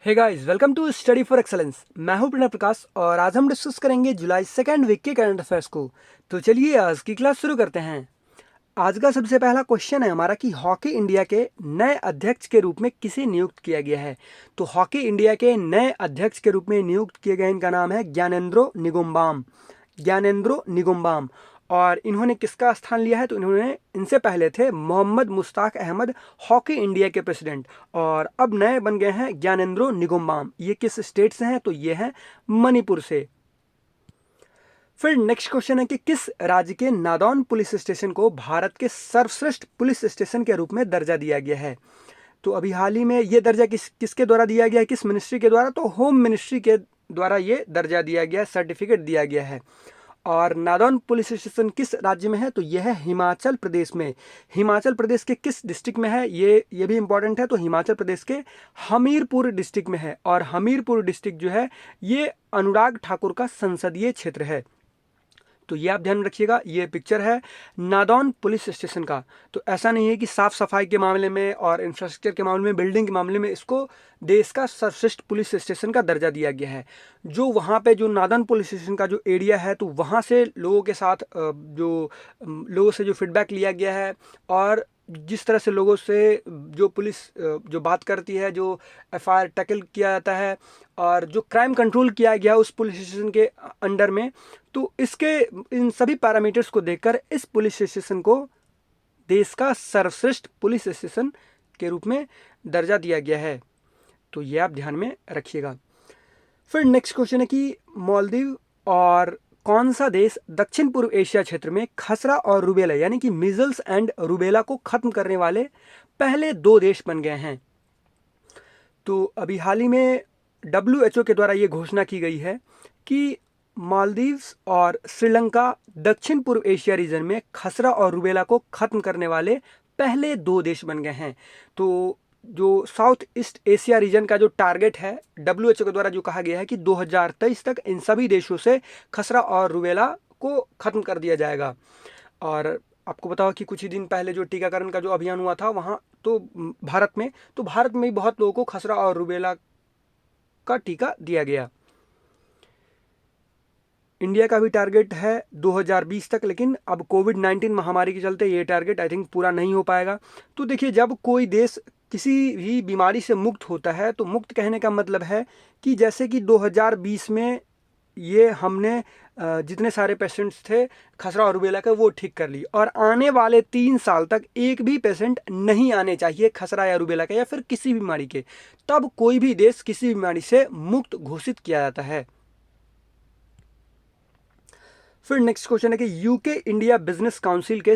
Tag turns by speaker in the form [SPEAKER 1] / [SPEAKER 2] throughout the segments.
[SPEAKER 1] Hey guys, welcome to study for excellence. मैं हूं प्रणव प्रकाश और आज हम डिस्कस करेंगे जुलाई सेकेंड वीक के करंट अफेयर्स को। तो चलिए आज की क्लास शुरू करते हैं। आज का सबसे पहला क्वेश्चन है हमारा कि हॉकी इंडिया के नए अध्यक्ष के रूप में किसे नियुक्त किया गया है। तो हॉकी इंडिया के नए अध्यक्ष के रूप में नियुक्त किए गए इनका नाम है ज्ञानेंद्रो निंगोमबाम। ज्ञानेंद्रो निंगोमबाम। और इन्होंने किसका स्थान लिया है? तो इन्होंने इनसे पहले थे मोहम्मद मुश्ताक अहमद, हॉकी इंडिया के प्रेसिडेंट, और अब नए बन गए हैं ज्ञानेंद्रो निंगोमबाम। ये किस स्टेट से हैं? तो ये हैं मणिपुर से। फिर नेक्स्ट क्वेश्चन है कि किस राज्य के नादौन पुलिस स्टेशन को भारत के सर्वश्रेष्ठ पुलिस स्टेशन के रूप में दर्जा दिया गया है। तो अभी हाल ही में ये दर्जा किसके द्वारा दिया गया है, किस मिनिस्ट्री के द्वारा? तो होम मिनिस्ट्री के द्वारा ये दर्जा दिया गया है, सर्टिफिकेट दिया गया है। और नादौन पुलिस स्टेशन किस राज्य में है? तो यह है हिमाचल प्रदेश में। हिमाचल प्रदेश के किस डिस्ट्रिक्ट में है? ये भी इंपॉर्टेंट है। तो हिमाचल प्रदेश के हमीरपुर डिस्ट्रिक्ट में है। और हमीरपुर डिस्ट्रिक्ट जो है ये अनुराग ठाकुर का संसदीय क्षेत्र है। तो ये आप ध्यान रखिएगा। ये पिक्चर है नादौन पुलिस स्टेशन का। तो ऐसा नहीं है कि साफ सफाई के मामले में और इंफ्रास्ट्रक्चर के मामले में, बिल्डिंग के मामले में इसको देश का सर्वश्रेष्ठ पुलिस स्टेशन का दर्जा दिया गया है। जो वहाँ पे जो नादौन पुलिस स्टेशन का जो एरिया है, तो वहाँ से लोगों के साथ लोगों से जो फीडबैक लिया गया है, और जिस तरह से लोगों से जो पुलिस जो बात करती है, जो एफआईआर टैकल किया जाता है, और जो क्राइम कंट्रोल किया गया उस पुलिस स्टेशन के अंडर में, तो इसके इन सभी पैरामीटर्स को देखकर इस पुलिस स्टेशन को देश का सर्वश्रेष्ठ पुलिस स्टेशन के रूप में दर्जा दिया गया है। तो ये आप ध्यान में रखिएगा। फिर नेक्स्ट क्वेश्चन है कि मालदीव और कौन सा देश दक्षिण पूर्व एशिया क्षेत्र में खसरा और रूबेला यानी कि मीजल्स एंड रूबेला को खत्म करने वाले पहले 2 देश बन गए हैं। तो अभी हाल ही में WHO के द्वारा ये घोषणा की गई है कि मालदीव्स और श्रीलंका दक्षिण पूर्व एशिया रीजन में खसरा और रूबेला को खत्म करने वाले पहले 2 देश बन गए हैं। तो जो साउथ ईस्ट एशिया रीजन का जो टारगेट है WHO के द्वारा जो कहा गया है कि 2023 तक इन सभी देशों से खसरा और रूबेला को खत्म कर दिया जाएगा। और आपको बताओ कि कुछ ही दिन पहले जो टीकाकरण का जो अभियान हुआ था वहाँ तो भारत में भी बहुत लोगों को खसरा और रूबेला का टीका दिया गया। इंडिया का भी टारगेट है 2020 तक, लेकिन अब कोविड-19 महामारी के चलते ये टारगेट आई थिंक पूरा नहीं हो पाएगा। तो देखिए, जब कोई देश किसी भी बीमारी से मुक्त होता है, तो मुक्त कहने का मतलब है कि जैसे कि 2020 में ये हमने जितने सारे पेशेंट्स थे खसरा और रूबेला के वो ठीक कर ली, और आने वाले 3 साल तक एक भी पेशेंट नहीं आने चाहिए खसरा या रूबेला के या फिर किसी बीमारी के, तब कोई भी देश किसी बीमारी से मुक्त घोषित किया जाता है। फिर नेक्स्ट क्वेश्चन है कि यूके इंडिया बिजनेस काउंसिल के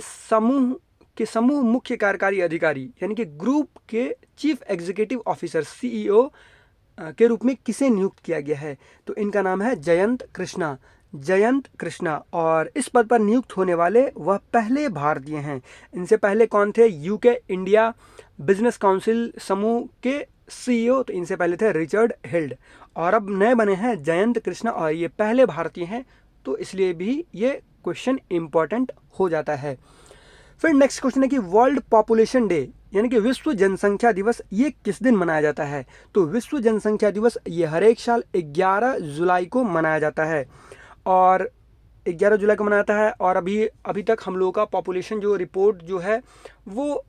[SPEAKER 1] समूह मुख्य कार्यकारी अधिकारी यानी कि ग्रुप के चीफ एग्जीक्यूटिव ऑफिसर CEO के रूप में किसे नियुक्त किया गया है? तो इनका नाम है जयंत कृष्णा। जयंत कृष्णा, और इस पद पर नियुक्त होने वाले वह पहले भारतीय हैं। इनसे पहले कौन थे? यूके इंडिया बिजनेस काउंसिल समूह के CEO, तो इनसे पहले थे रिचर्ड हिल्ड, और अब नए बने हैं जयंत कृष्णा, और ये पहले भारतीय हैं। तो इसलिए भी ये क्वेश्चन इंपॉर्टेंट हो जाता है। फिर नेक्स्ट क्वेश्चन है कि वर्ल्ड पॉपुलेशन डे यानी कि विश्व जनसंख्या दिवस ये किस दिन मनाया जाता है? तो विश्व जनसंख्या दिवस ये हर एक साल 11 जुलाई को मनाया जाता है, और 11 जुलाई को मनाया जाता है। और अभी तक हम लोगों का पॉपुलेशन जो रिपोर्ट जो है वो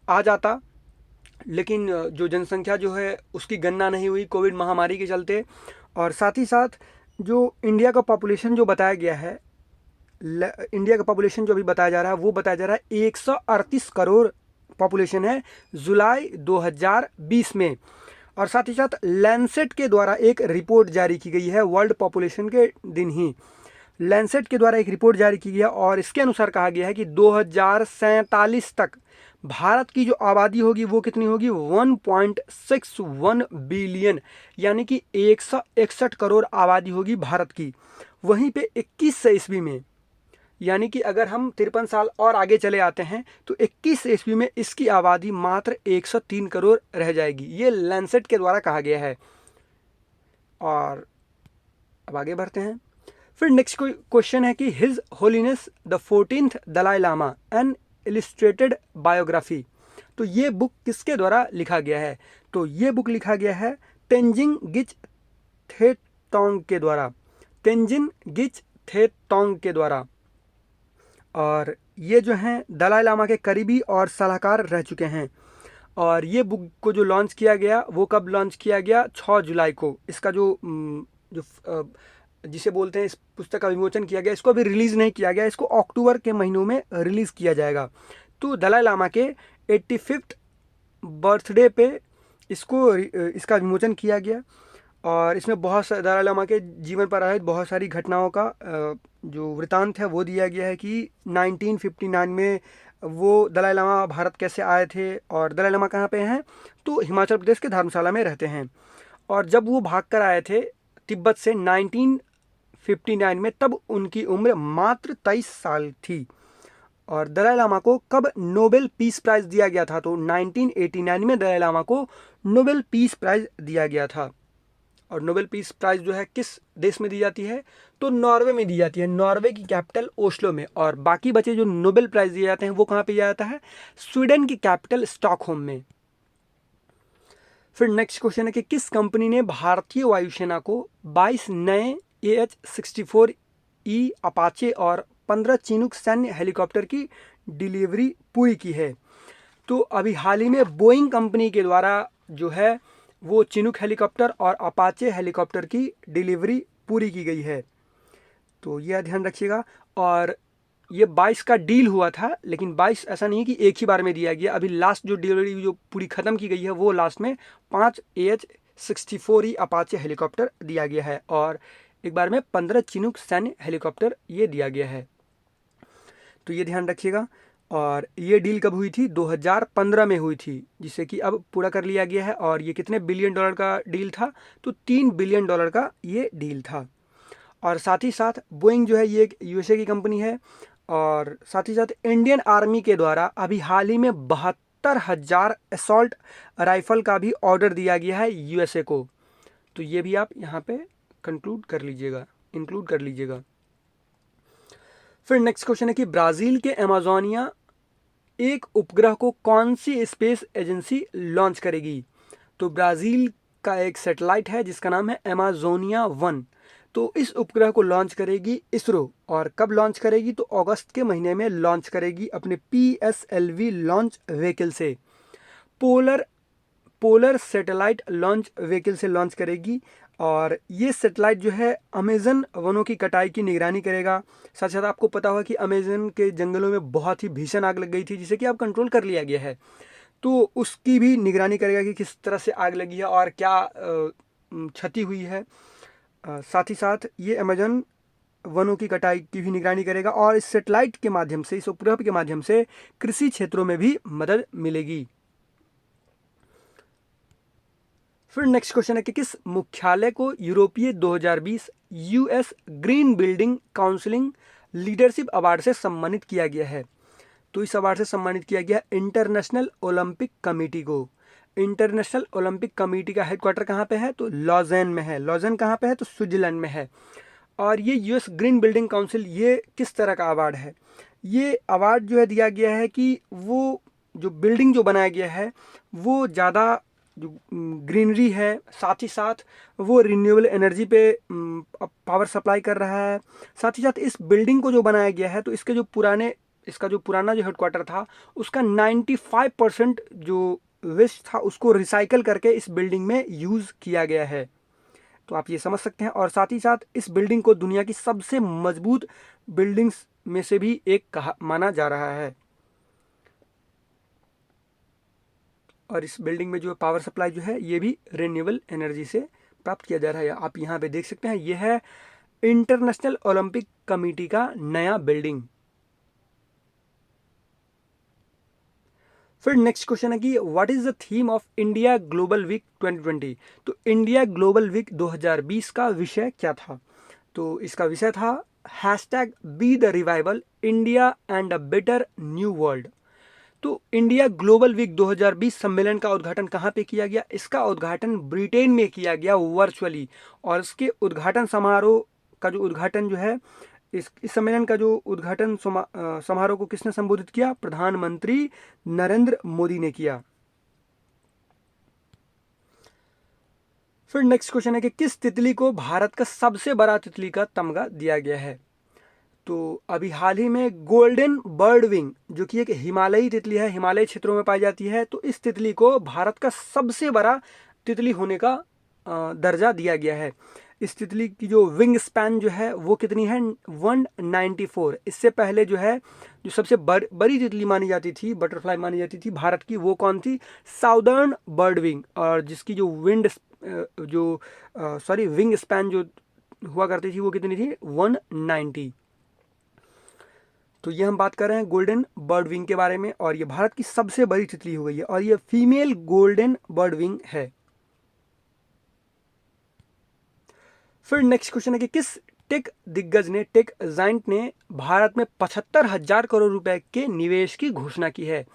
[SPEAKER 1] आ जाता, लेकिन जो जनसंख्या जो है उसकी गणना नहीं हुई कोविड महामारी के चलते। और साथ ही साथ जो इंडिया का पॉपुलेशन जो बताया गया है, इंडिया का पॉपुलेशन जो अभी बताया जा रहा है वो बताया जा रहा है 138 करोड़ पॉपुलेशन है जुलाई 2020 में। और साथ ही साथ लैंसेट के द्वारा एक रिपोर्ट जारी की गई है वर्ल्ड पॉपुलेशन के दिन ही। लैंसेट के द्वारा एक रिपोर्ट जारी की गई है, और इसके अनुसार कहा गया है कि 2047 तक भारत की जो आबादी होगी वो कितनी होगी? 1.61 बिलियन, यानी कि 161 करोड़ आबादी होगी भारत की। वहीं पे 21 ईस्वी में, यानी कि अगर हम 53 साल और आगे चले आते हैं, तो 21 ईस्वी में इसकी आबादी मात्र 103 करोड़ रह जाएगी। ये लैंसेट के द्वारा कहा गया है। और अब आगे बढ़ते हैं। फिर नेक्स्ट क्वेश्चन है कि his holiness the 14th Dalai Lama an illustrated biography. तो ये बुक किसके द्वारा लिखा गया है? तो ये बुक लिखा गया है तेंजिंग गिच थेटोंग के द्वारा, तेंजिन गिच थेटोंग के द्वारा। और ये जो हैं दलाई लामा के करीबी और सलाहकार रह चुके हैं। और ये बुक को जो लॉन्च किया गया वो कब लॉन्च किया गया? 6 जुलाई को। इसका जो जिसे बोलते हैं इस पुस्तक का विमोचन किया गया, इसको अभी रिलीज़ नहीं किया गया, इसको अक्टूबर के महीनों में रिलीज़ किया जाएगा। तो दलाई लामा के 85th बर्थडे पे इसका विमोचन किया गया। और इसमें बहुत सारे दलाई लामा के जीवन पर आधारित बहुत सारी घटनाओं का जो वृतांत है वो दिया गया है कि 1959 में वो दलाई लामा भारत कैसे आए थे। और दलाई लामा कहाँ पे हैं? तो हिमाचल प्रदेश के धर्मशाला में रहते हैं। और जब वो भाग कर आए थे तिब्बत से 1959 में, तब उनकी उम्र मात्र 23 साल थी। और दलाई लामा को कब नोबेल पीस प्राइज़ दिया गया था? तो 1989 में दलाई लामा को नोबेल पीस प्राइज़ दिया गया था। और नोबेल पीस प्राइज़ जो है किस देश में दी जाती है? तो नॉर्वे में दी जाती है, नॉर्वे की कैपिटल ओस्लो में। और बाकी बचे जो नोबेल प्राइज़ दिए जाते हैं वो कहाँ पे दिया जाता है? स्वीडन की कैपिटल स्टॉकहोम में। फिर नेक्स्ट क्वेश्चन है कि किस कंपनी ने भारतीय वायुसेना को 22 नए AH-64E अपाचे और 15 चिनूक सैन्य हेलीकॉप्टर की डिलीवरी पूरी की है? तो अभी हाल ही में बोइंग कंपनी के द्वारा जो है वो चिनूक हेलीकॉप्टर और अपाचे हेलीकॉप्टर की डिलीवरी पूरी की गई है। तो यह ध्यान रखिएगा। और ये 22 का डील हुआ था, लेकिन 22 ऐसा नहीं कि एक ही बार में दिया गया। अभी लास्ट जो डिलीवरी जो पूरी ख़त्म की गई है वो लास्ट में 5 AH-64E अपाचे हेलीकॉप्टर दिया गया है। और एक बार में 15 चिनूक सैन्य हेलीकॉप्टर ये दिया गया है। तो ये ध्यान रखिएगा। और ये डील कब हुई थी? 2015 में हुई थी, जिसे कि अब पूरा कर लिया गया है। और ये कितने बिलियन डॉलर का डील था? तो 3 बिलियन डॉलर का ये डील था। और साथ ही साथ बोइंग जो है ये एक USA की कंपनी है। और साथ ही साथ इंडियन आर्मी के द्वारा अभी हाल ही में 72,000 असॉल्ट राइफल का भी ऑर्डर दिया गया है USA को। तो ये भी आप यहाँ पे इंक्लूड कर लीजिएगा। फिर नेक्स्ट क्वेश्चन है कि ब्राज़ील के अमेजोनिया एक उपग्रह को कौन सी स्पेस एजेंसी लॉन्च करेगी? तो ब्राज़ील का एक सैटेलाइट है जिसका नाम है अमेजोनिया 1। तो इस उपग्रह को लॉन्च करेगी इसरो। और कब लॉन्च करेगी? तो अगस्त के महीने में लॉन्च करेगी अपने PSLV लॉन्च व्हीकल से, पोलर सैटेलाइट लॉन्च व्हीकल से लॉन्च करेगी। और ये सैटेलाइट जो है अमेजन वनों की कटाई की निगरानी करेगा। साथ साथ आपको पता होगा कि अमेजन के जंगलों में बहुत ही भीषण आग लग गई थी, जिसे कि अब कंट्रोल कर लिया गया है। तो उसकी भी निगरानी करेगा कि किस तरह से आग लगी है और क्या क्षति हुई है। साथ ही साथ ये अमेजन वनों की कटाई की भी निगरानी करेगा। और इस सैटेलाइट के माध्यम से, इस उपग्रह के माध्यम से कृषि क्षेत्रों में भी मदद मिलेगी। फिर नेक्स्ट क्वेश्चन है कि किस मुख्यालय को यूरोपीय 2020 US green building counselling leadership award से सम्मानित किया गया है? तो इस अवार्ड से सम्मानित किया गया इंटरनेशनल ओलंपिक कमेटी को। इंटरनेशनल ओलंपिक कमेटी का हेडक्वार्टर कहाँ पे है? तो लॉजेन में है। लॉजेन कहाँ पे है? तो स्विट्जरलैंड में है। और ये US ग्रीन बिल्डिंग काउंसिल ये किस तरह का अवार्ड है? ये अवार्ड जो है दिया गया है कि वो जो बिल्डिंग जो बनाया गया है वो ज़्यादा जो ग्रीनरी है, साथ ही साथ वो रिन्यूएबल एनर्जी पे पावर सप्लाई कर रहा है। साथ ही साथ इस बिल्डिंग को जो बनाया गया है तो इसका जो पुराना जो हेडक्वार्टर था उसका 95% जो वेस्ट था उसको रिसाइकल करके इस बिल्डिंग में यूज़ किया गया है। तो आप ये समझ सकते हैं। और साथ ही साथ इस बिल्डिंग को दुनिया की सबसे मजबूत बिल्डिंग्स में से भी एक माना जा रहा है। और इस बिल्डिंग में जो पावर सप्लाई जो है ये भी रिन्यूएबल एनर्जी से प्राप्त किया जा रहा है। आप यहाँ पे देख सकते हैं, ये है इंटरनेशनल ओलंपिक कमेटी का नया बिल्डिंग। फिर नेक्स्ट क्वेश्चन है कि what is the theme of India global week 2020? तो इंडिया ग्लोबल वीक 2020 का विषय क्या था? तो इसका विषय था #be the revival India and a better new world. तो इंडिया ग्लोबल वीक 2020 सम्मेलन का उद्घाटन कहाँ पे किया गया? इसका उद्घाटन ब्रिटेन में किया गया वर्चुअली। और इसके उद्घाटन समारोह का जो उद्घाटन जो है इस सम्मेलन का जो उद्घाटन समारोह को किसने संबोधित किया? प्रधानमंत्री नरेंद्र मोदी ने किया। फिर नेक्स्ट क्वेश्चन है कि किस तितली को भारत का सबसे बड़ा तितली का तमगा दिया गया है। तो अभी हाल ही में गोल्डन बर्ड विंग, जो कि एक हिमालयी तितली है, हिमालयी क्षेत्रों में पाई जाती है, तो इस तितली को भारत का सबसे बड़ा तितली होने का दर्जा दिया गया है। इस तितली की जो विंग स्पैन जो है वो कितनी है, 194। इससे पहले जो है जो सबसे बड़ी तितली मानी जाती थी, बटरफ्लाई मानी जाती थी भारत की, वो कौन थी, साउदर्न बर्ड विंग, और जिसकी जो विंग स्पैन जो हुआ करती थी वो कितनी थी, 190। तो ये हम बात कर रहे हैं गोल्डन बर्ड विंग के बारे में, और ये भारत की सबसे बड़ी तितली हो गई है, और ये फीमेल गोल्डन बर्ड विंग है। फिर नेक्स्ट क्वेश्चन है कि किस टेक दिग्गज ने, टेक जाइंट ने भारत में 75,000 करोड़ रुपए के निवेश की घोषणा की है।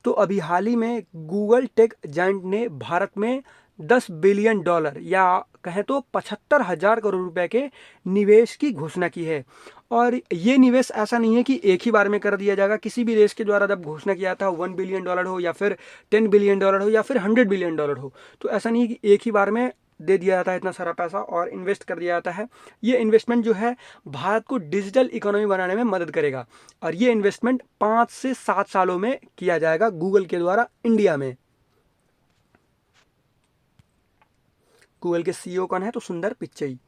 [SPEAKER 1] तो अभी हाल ही में गूगल टेक जाइंट ने भारत में $10 बिलियन या कहें तो 75,000 करोड़ रुपए के निवेश की घोषणा की है। और ये निवेश ऐसा नहीं है कि एक ही बार में कर दिया जाएगा। किसी भी देश के द्वारा जब घोषणा किया था, $1 बिलियन हो या फिर $10 बिलियन हो या फिर $100 बिलियन हो, तो ऐसा नहीं है कि एक ही बार में दे दिया जाता है इतना सारा पैसा और इन्वेस्ट कर दिया जाता है। ये इन्वेस्टमेंट जो है भारत को डिजिटल इकोनॉमी बनाने में मदद करेगा, और ये इन्वेस्टमेंट 5 से 7 सालों में किया जाएगा गूगल के द्वारा इंडिया में। गूगल के सीईओ कौन है, तो सुंदर पिच्चई।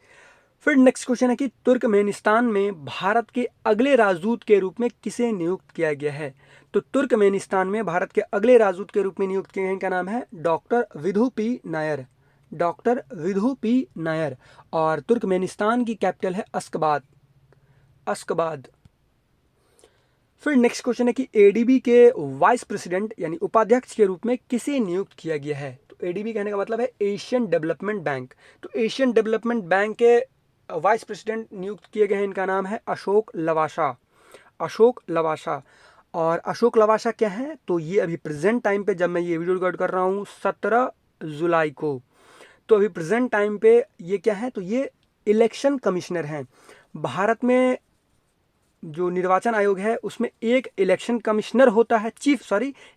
[SPEAKER 1] फिर नेक्स्ट क्वेश्चन है कि तुर्कमेनिस्तान में भारत के अगले राजदूत के रूप में किसे नियुक्त किया गया है। तो तुर्कमेनिस्तान में भारत के अगले राजदूत के रूप में नियुक्त किए गए, इनका नाम है doctor Vidhu P Nair, doctor Vidhu P Nair. और तुर्कमेनिस्तान की कैपिटल है अश्कबाद, अश्कबाद। फिर नेक्स्ट क्वेश्चन है कि एडीबी के वाइस प्रेसिडेंट यानी उपाध्यक्ष के रूप में किसे नियुक्त किया गया है। तो एडीबी कहने का मतलब है एशियन डेवलपमेंट बैंक। तो एशियन डेवलपमेंट बैंक के वाइस प्रेसिडेंट नियुक्त किए गए हैं, इनका नाम है अशोक लवासा, अशोक लवासा। और अशोक लवासा क्या है, तो ये अभी प्रेजेंट टाइम पे, जब मैं ये वीडियो रिकॉर्ड कर रहा हूँ 17 जुलाई को, तो अभी प्रेजेंट टाइम पे ये क्या है, तो ये इलेक्शन कमिश्नर हैं। भारत में जो निर्वाचन आयोग है उसमें एक इलेक्शन कमिश्नर होता है,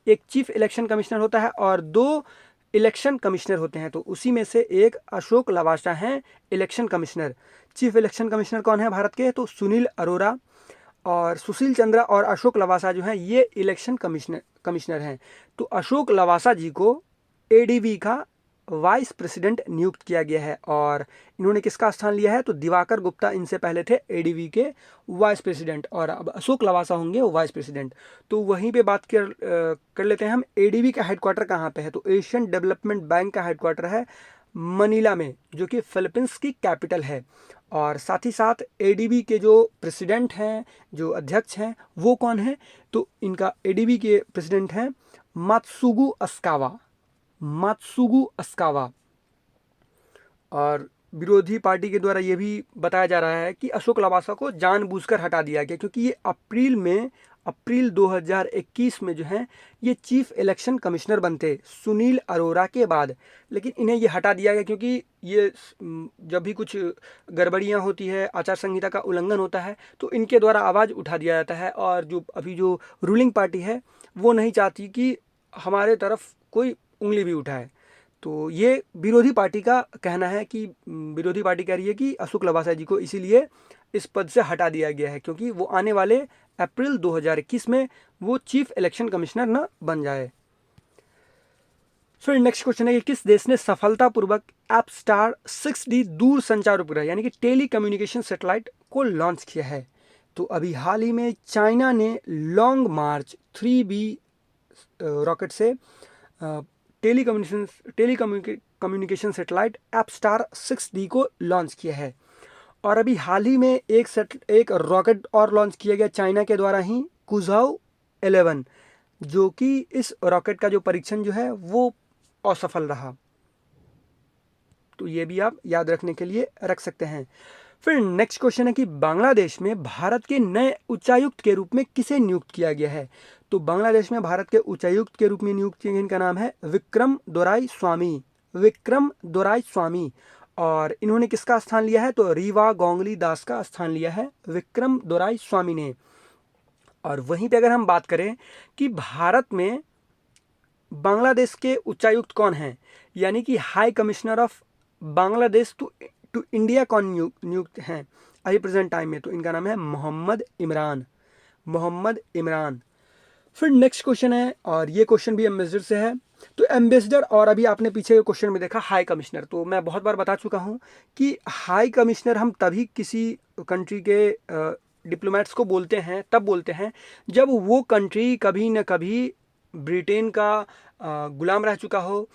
[SPEAKER 1] एक चीफ इलेक्शन कमिश्नर होता है और 2 इलेक्शन कमिश्नर होते हैं। तो उसी में से एक अशोक लवासा हैं election commissioner. Chief election commissioner कौन है भारत के, तो सुनील अरोरा, और सुशील चंद्रा और अशोक लवासा जो हैं ये इलेक्शन कमिश्नर हैं। तो अशोक लवासा जी को एडीबी का वाइस प्रेसिडेंट नियुक्त किया गया है, और इन्होंने किसका स्थान लिया है, तो दिवाकर गुप्ता इनसे पहले थे एडीबी के वाइस प्रेसिडेंट, और अब अशोक लवासा होंगे वाइस प्रेसिडेंट। तो वहीं पे बात कर लेते हैं हम, एडीबी का हेडक्वार्टर कहाँ पे है। तो एशियन डेवलपमेंट बैंक का हेडक्वार्टर है मनीला में, जो कि फिलीपींस की कैपिटल है। और साथ ही साथ एडीबी के जो प्रेसिडेंट हैं, जो अध्यक्ष हैं, वो कौन है, तो इनका एडीबी के प्रेसिडेंट हैं मात्सुगु अस्कावा, मात्सुगु अस्कावा। और विरोधी पार्टी के द्वारा ये भी बताया जा रहा है कि अशोक लवासा को जानबूझकर हटा दिया गया, क्योंकि ये अप्रैल 2021 में जो है ये चीफ इलेक्शन कमिश्नर बनते सुनील अरोरा के बाद, लेकिन इन्हें ये हटा दिया गया क्योंकि ये जब भी कुछ गड़बड़ियाँ होती है, आचार संहिता का उल्लंघन होता है, तो इनके द्वारा आवाज़ उठा दिया जाता है, और जो अभी जो रूलिंग पार्टी है वो नहीं चाहती कि हमारे तरफ कोई उंगली भी उठाए। तो ये विरोधी पार्टी का कहना है कि विरोधी पार्टी कह रही है कि अशोक लवासा जी को इसीलिए इस पद से हटा दिया गया है, क्योंकि वो आने वाले अप्रैल 2021 में वो चीफ इलेक्शन कमिश्नर न बन जाए। फिर नेक्स्ट क्वेश्चन है कि किस देश ने सफलतापूर्वक एपस्टार 6D दूर संचार उपग्रह यानी कि टेली कम्युनिकेशन सैटेलाइट को लॉन्च किया है। तो अभी हाल ही में चाइना ने लॉन्ग मार्च 3B रॉकेट से टेलीकम्युनिकेशन सैटेलाइट एपस्टार 6D को लॉन्च किया है। और अभी हाल ही में एक रॉकेट और लॉन्च किया गया चाइना के द्वारा ही, कुझाओ 11, जो कि इस रॉकेट का जो परीक्षण जो है वो असफल रहा। तो ये भी आप याद रखने के लिए रख सकते हैं। फिर नेक्स्ट क्वेश्चन है कि बांग्लादेश में भारत के नए उच्चायुक्त के रूप में किसे नियुक्त किया गया है। तो बांग्लादेश में भारत के उच्चायुक्त के रूप में नियुक्त किए गए, इनका नाम है विक्रम दोराई स्वामी, विक्रम दोराई स्वामी। और इन्होंने किसका स्थान लिया है, तो रीवा गोंगली दास का स्थान लिया है विक्रम दोराई स्वामी ने। और वहीं पे अगर हम बात करें कि भारत में बांग्लादेश के उच्चायुक्त कौन हैं, यानी कि high commissioner of Bangladesh to India कौन नियुक्त हैं अभी प्रेजेंट टाइम में? तो इनका नाम है मोहम्मद इमरान। मोहम्मद इमरान। फिर नेक्स्ट क्वेश्चन है, और ये क्वेश्चन भी एम्बेसडर से है। तो एम्बेसडर, और अभी आपने पीछे क्वेश्चन में देखा हाई कमिश्नर, तो मैं बहुत बार बता चुका हूँ कि हाई कमिश्नर हम तभी किसी कंट्री के डिप्लोमेट्स को बोलते हैं, तब बोलते हैं जब वो कंट्री कभी न कभी ब्रिटेन का गुलाम रह चुका हो,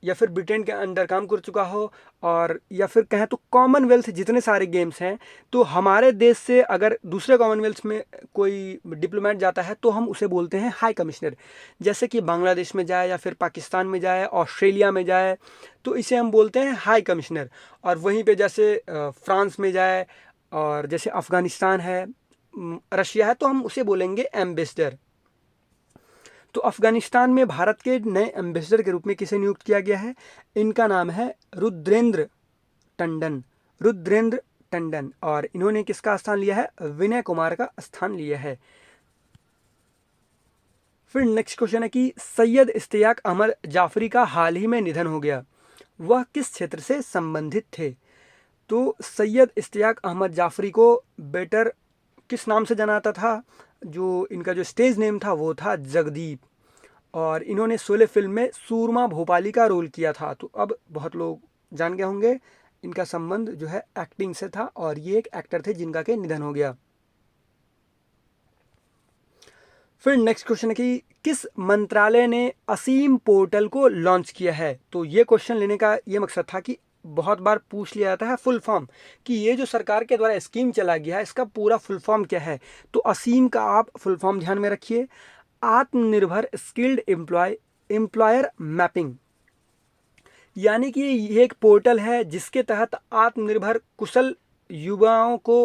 [SPEAKER 1] या फिर ब्रिटेन के अंडर काम कर चुका हो, और या फिर कहें तो कॉमनवेल्थ जितने सारे गेम्स हैं, तो हमारे देश से अगर दूसरे कॉमनवेल्थ में कोई डिप्लोमेट जाता है तो हम उसे बोलते हैं हाई कमिश्नर। जैसे कि बांग्लादेश में जाए या फिर पाकिस्तान में जाए, ऑस्ट्रेलिया में जाए, तो इसे हम बोलते हैं हाई कमिश्नर। और वहीं पे जैसे फ्रांस में जाए, और जैसे अफ़गानिस्तान है, रशिया है, तो हम उसे बोलेंगे एम्बेसडर। तो अफगानिस्तान में भारत के नए एम्बेसडर के रूप में किसे नियुक्त किया गया है? इनका नाम है रुद्रेंद्र टंडन। रुद्रेंद्र टंडन। और इन्होंने किसका स्थान लिया है? विनय कुमार का स्थान लिया है। फिर नेक्स्ट क्वेश्चन है कि सैयद इश्तियाक अहमद जाफरी का हाल ही में निधन हो गया, वह किस क्षेत्र से संबंधित थे? तो सैयद इश्तियाक अहमद जाफरी को बेटर किस नाम से जाना जाता था? जो इनका जो स्टेज नेम था वो था जगदीप। और इन्होंने शोले फिल्म में सूरमा भोपाली का रोल किया था। तो अब बहुत लोग जान गए होंगे, इनका संबंध जो है एक्टिंग से था, और ये एक एक्टर थे जिनका के निधन हो गया। फिर नेक्स्ट क्वेश्चन है कि किस मंत्रालय ने असीम पोर्टल को लॉन्च किया है? तो ये क्वेश्चन लेने का ये मकसद था कि बहुत बार पूछ लिया जाता है फुल फॉर्म कि ये जो सरकार के द्वारा स्कीम चला गया है इसका पूरा फुल फॉर्म क्या है। तो असीम का आप फुल फॉर्म ध्यान में रखिए, आत्मनिर्भर स्किल्ड एम्प्लॉयर मैपिंग। यानी कि ये एक पोर्टल है जिसके तहत आत्मनिर्भर कुशल युवाओं को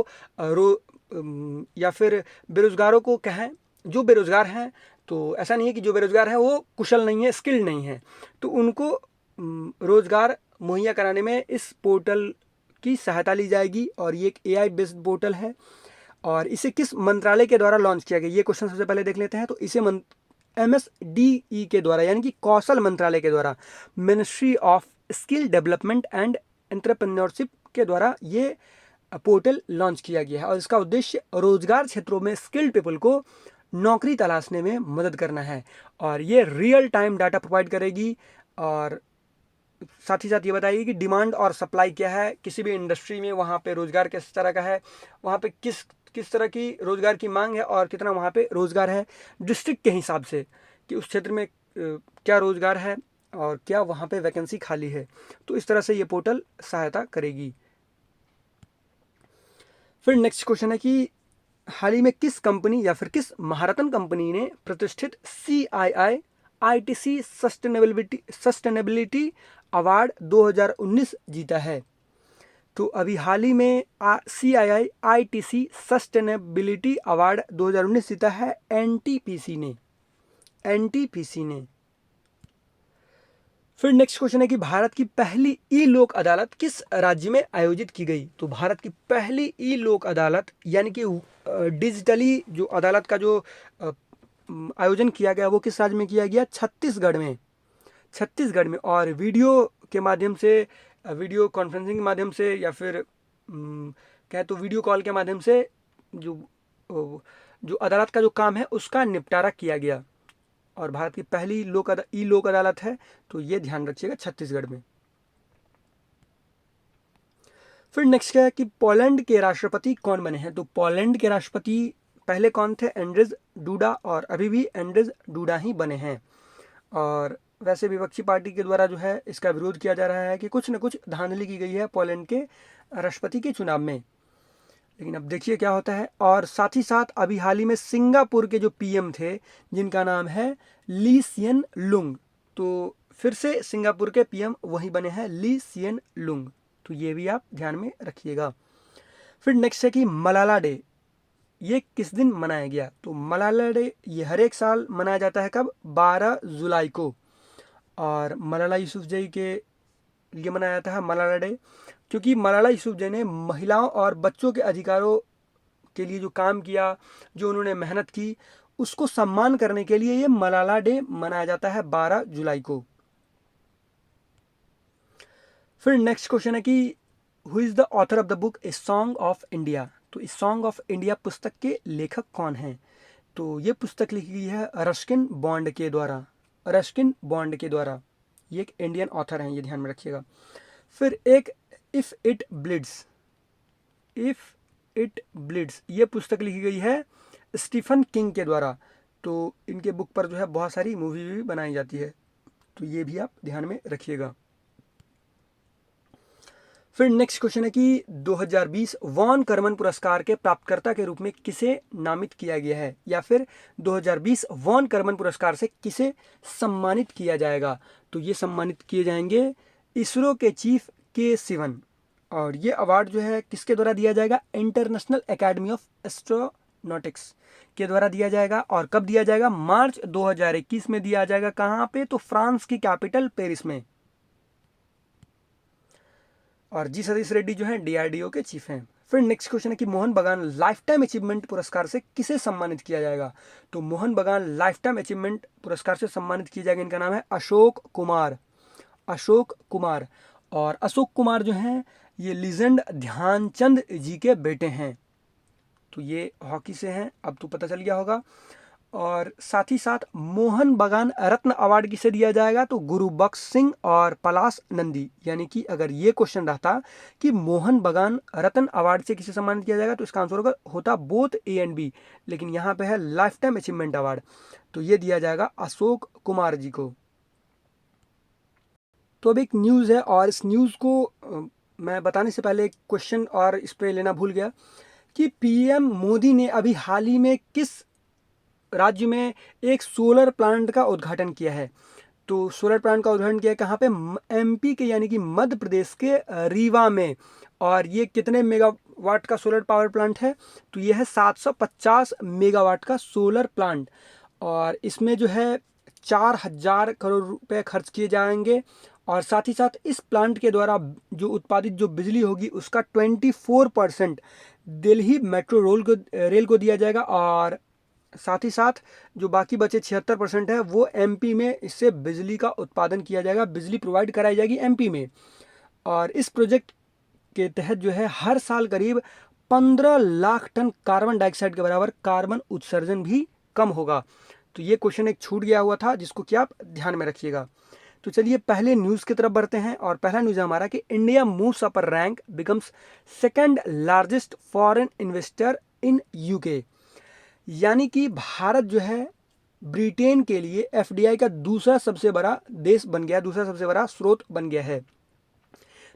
[SPEAKER 1] या फिर बेरोजगारों को कहें, जो बेरोजगार हैं, तो ऐसा नहीं है कि जो बेरोजगार है वो कुशल नहीं है, स्किल्ड नहीं है, तो उनको रोजगार मुहैया कराने में इस पोर्टल की सहायता ली जाएगी। और ये एक एआई बेस्ड पोर्टल है। और इसे किस मंत्रालय के द्वारा लॉन्च किया गया, ये क्वेश्चन सबसे पहले देख लेते हैं। तो इसे MSDE के द्वारा, यानी कि कौशल मंत्रालय के द्वारा, ministry of skill development and entrepreneurship के द्वारा ये पोर्टल लॉन्च किया गया है। और इसका उद्देश्य रोजगार क्षेत्रों में स्किल्ड पीपल को नौकरी तलाशने में मदद करना है। और ये रियल टाइम डाटा प्रोवाइड करेगी, और साथ ही साथ ये बताइए कि डिमांड और सप्लाई क्या है किसी भी इंडस्ट्री में, वहाँ पे रोजगार किस तरह का है, वहाँ पे किस किस तरह की रोजगार की मांग है, और कितना वहाँ पे रोजगार है डिस्ट्रिक्ट के हिसाब से, कि उस क्षेत्र में क्या रोजगार है और क्या वहाँ पे वैकेंसी खाली है। तो इस तरह से ये पोर्टल सहायता करेगी। फिर नेक्स्ट क्वेश्चन है कि हाल ही में किस कंपनी या फिर किस महारत्न कंपनी ने प्रतिष्ठित CII ITC सस्टेनेबिलिटी अवार्ड 2019 जीता है? तो अभी हाल ही में CII ITC सस्टेनेबिलिटी अवार्ड 2019 जीता है NTPC ने। NTPC ने। फिर नेक्स्ट क्वेश्चन है कि भारत की पहली ई लोक अदालत किस राज्य में आयोजित की गई? तो भारत की पहली ई लोक अदालत, यानी कि डिजिटली जो अदालत का जो आयोजन किया गया वो किस राज्य में किया गया? छत्तीसगढ़ में। छत्तीसगढ़ में। और वीडियो के माध्यम से, वीडियो कॉन्फ्रेंसिंग के माध्यम से, या फिर कहें तो वीडियो कॉल के माध्यम से जो जो अदालत का जो काम है उसका निपटारा किया गया। और भारत की पहली ई लोक अदालत है, तो ये ध्यान रखिएगा, छत्तीसगढ़ में। फिर नेक्स्ट क्या है कि पोलैंड के राष्ट्रपति कौन बने हैं? तो पोलैंड के राष्ट्रपति पहले कौन थे? एंड्रेज डूडा, और अभी भी एंड्रेज डूडा ही बने हैं। और वैसे विपक्षी पार्टी के द्वारा जो है इसका विरोध किया जा रहा है कि कुछ न कुछ धांधली की गई है पोलैंड के राष्ट्रपति के चुनाव में, लेकिन अब देखिए क्या होता है। और साथ ही साथ अभी हाल ही में सिंगापुर के जो PM थे जिनका नाम है ली सियन लुंग, तो फिर से सिंगापुर के PM वही बने हैं, ली सियन लुंग। तो ये भी आप ध्यान में रखिएगा। फिर नेक्स्ट है कि मलाला डे, ये किस दिन मनाया गया? तो मलाला डे ये हर एक साल मनाया जाता है, कब? 12 जुलाई को। और मलाला यूसुफजई के लिए मनाया जाता है मलाला डे, क्योंकि मलाला यूसुफजई ने महिलाओं और बच्चों के अधिकारों के लिए जो काम किया, जो उन्होंने मेहनत की, उसको सम्मान करने के लिए ये मलाला डे मनाया जाता है 12 जुलाई को। फिर नेक्स्ट क्वेश्चन है कि who is the author of the book a song of India. तो इस सॉन्ग ऑफ इंडिया पुस्तक के लेखक कौन हैं? तो ये पुस्तक लिखी गई है रस्किन बॉन्ड के द्वारा। रस्किन बॉन्ड के द्वारा, ये एक इंडियन ऑथर हैं, ये ध्यान में रखिएगा। फिर एक इफ़ इट ब्लिड्स, इफ़ इट ब्लिड्स, ये पुस्तक लिखी गई है स्टीफन किंग के द्वारा। तो इनके बुक पर जो है बहुत सारी मूवी भी बनाई जाती है, तो ये भी आप ध्यान में रखिएगा। फिर नेक्स्ट क्वेश्चन है कि 2020 वॉन करमन पुरस्कार के प्राप्तकर्ता के रूप में किसे नामित किया गया है, या फिर 2020 वॉन करमन पुरस्कार से किसे सम्मानित किया जाएगा? तो ये सम्मानित किए जाएंगे इसरो के चीफ के सिवन। और ये अवार्ड जो है किसके द्वारा दिया जाएगा? इंटरनेशनल एकेडमी ऑफ एस्ट्रोनॉटिक्स के द्वारा दिया जाएगा। और कब दिया जाएगा? मार्च 2021 में दिया जाएगा। कहाँ पे? तो फ्रांस की कैपिटल पेरिस में। और जी सतीश रेड्डी जो है DRDO के चीफ हैं। फिर नेक्स्ट क्वेश्चन है कि मोहन बागान लाइफ टाइम अचीवमेंट पुरस्कार से किसे सम्मानित किया जाएगा? तो मोहन बागान लाइफ टाइम अचीवमेंट पुरस्कार से सम्मानित किया जाएगा, इनका नाम है अशोक कुमार। अशोक कुमार। और अशोक कुमार जो हैं ये लीजेंड ध्यानचंद जी के बेटे हैं। तो ये हॉकी से हैं, अब तो पता चल गया होगा। और साथ ही साथ मोहन बागान रत्न अवार्ड किसे दिया जाएगा? तो गुरुबख्श सिंह और पलाश नंदी। यानी कि अगर ये क्वेश्चन रहता कि मोहन बागान रत्न अवार्ड से किसे सम्मानित किया जाएगा, तो इसका आंसर होता बोथ A एंड B, लेकिन यहाँ पे है लाइफ टाइम अचीवमेंट अवार्ड, तो ये दिया जाएगा अशोक कुमार जी को। तो अब एक न्यूज़ है, और इस न्यूज़ को मैं बताने से पहले एक क्वेश्चन और इस पर लेना भूल गया कि PM मोदी ने अभी हाल ही में किस राज्य में एक सोलर प्लांट का उद्घाटन किया है? तो सोलर प्लांट का उद्घाटन किया है कहाँ पे? MP के यानी कि मध्य प्रदेश के रीवा में। और ये कितने मेगावाट का सोलर पावर प्लांट है? तो ये है 750 मेगावाट का सोलर प्लांट। और इसमें जो है 4000 करोड़ रुपए खर्च किए जाएंगे। और साथ ही साथ इस प्लांट के द्वारा जो उत्पादित जो बिजली होगी उसका 24% दिल्ली मेट्रो रेल को दिया जाएगा। और साथ ही साथ जो बाकी बचे 76% है वो MP में इससे बिजली का उत्पादन किया जाएगा, बिजली प्रोवाइड कराई जाएगी MP में। और इस प्रोजेक्ट के तहत जो है हर साल करीब 15 लाख टन कार्बन डाइऑक्साइड के बराबर कार्बन उत्सर्जन भी कम होगा। तो ये क्वेश्चन एक छूट गया हुआ था, जिसको कि आप ध्यान में रखिएगा। तो चलिए पहले न्यूज़ की तरफ बढ़ते हैं। और पहला न्यूज़ है हमारा कि India moves upper rank becomes second largest foreign investor in UK। यानी कि भारत जो है ब्रिटेन के लिए FDI का दूसरा सबसे बड़ा देश बन गया, दूसरा सबसे बड़ा स्रोत बन गया है।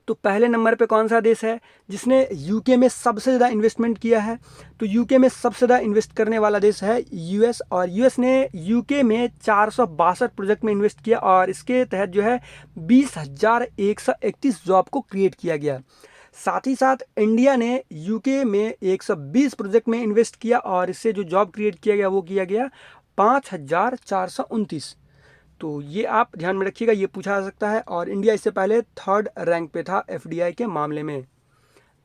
[SPEAKER 1] तो पहले नंबर पे कौन सा देश है जिसने UK में सबसे ज़्यादा इन्वेस्टमेंट किया है? तो UK में सबसे ज़्यादा इन्वेस्ट करने वाला देश है US। और US ने UK में 462 प्रोजेक्ट में इन्वेस्ट किया, और इसके तहत जो है 20,131 जॉब को क्रिएट किया गया। साथ ही साथ इंडिया ने UK में 120 प्रोजेक्ट में इन्वेस्ट किया, और इससे जो जॉब क्रिएट किया गया वो किया गया 5,429। तो ये आप ध्यान में रखिएगा, ये पूछा जा सकता है। और इंडिया इससे पहले 3rd रैंक पे था FDI के मामले में,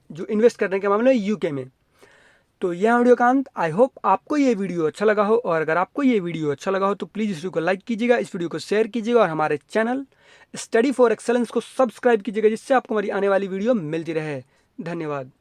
[SPEAKER 1] जो इन्वेस्ट करने के मामले में UK में। तो यह वीडियो का अंत। आई होप आपको ये वीडियो अच्छा लगा हो, और अगर आपको ये वीडियो अच्छा लगा हो तो प्लीज़ इस वीडियो को लाइक कीजिएगा, इस वीडियो को शेयर कीजिएगा, और हमारे चैनल स्टडी फॉर एक्सेलेंस को सब्सक्राइब कीजिएगा, जिससे आपको हमारी आने वाली वीडियो मिलती रहे। धन्यवाद।